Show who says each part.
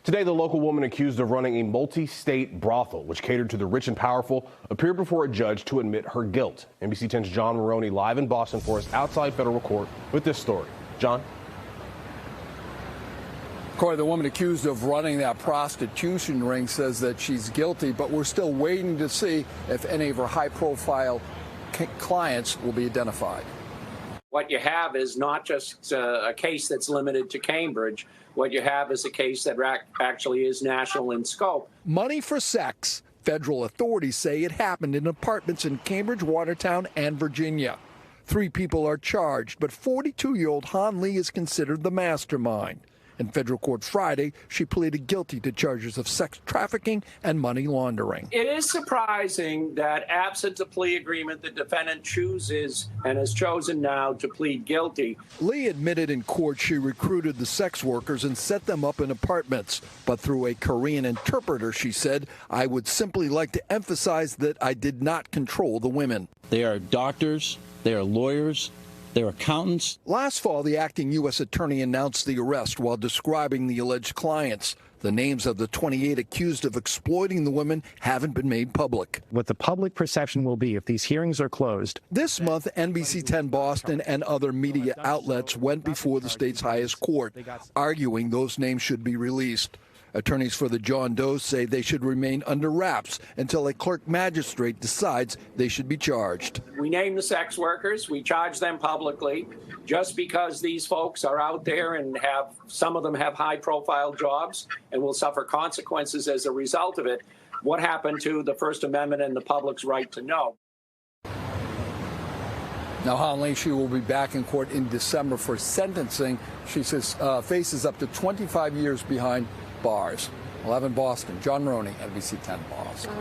Speaker 1: Today, the local woman accused of running a multi-state brothel, which catered to the rich and powerful, appeared before a judge to admit her guilt. NBC 10's John Maroney live in Boston for us outside federal court with this story. John?
Speaker 2: Corey, the woman accused of running that prostitution ring says that she's guilty, but we're still waiting to see if any of her high-profile clients will be identified.
Speaker 3: What you have is not just a case that's limited to Cambridge. What you have is a case that actually is national in scope.
Speaker 2: Money for sex. Federal authorities say it happened in apartments in Cambridge, Watertown, and Virginia. 3 people are charged, but 42-year-old Han Lee is considered the mastermind. In federal court Friday, she pleaded guilty to charges of sex trafficking and money laundering.
Speaker 3: It is surprising that absent a plea agreement, the defendant chooses and has chosen now to plead guilty.
Speaker 2: Lee admitted in court she recruited the sex workers and set them up in apartments. But through a Korean interpreter, she said, "I would simply like to emphasize that I did not control the women."
Speaker 4: They are doctors, they are lawyers, they're accountants.
Speaker 2: Last fall, the acting U.S. attorney announced the arrest while describing the alleged clients. The names of the 28 accused of exploiting the women haven't been made public.
Speaker 5: What the public perception will be if these hearings are closed.
Speaker 2: This month, NBC 10 Boston and other media outlets went before the state's highest court, arguing those names should be released. Attorneys for the John Does say they should remain under wraps until a clerk magistrate decides they should be charged.
Speaker 3: We name the sex workers, we charge them publicly. Just because these folks are out there and some of them have high-profile jobs and will suffer consequences as a result of it, what happened to the First Amendment and the public's right to know?
Speaker 2: Now, Han Lee, she will be back in court in December for sentencing. She says faces up to 25 years behind bars. 11 Boston. John Maroney, NBC 10 Boston.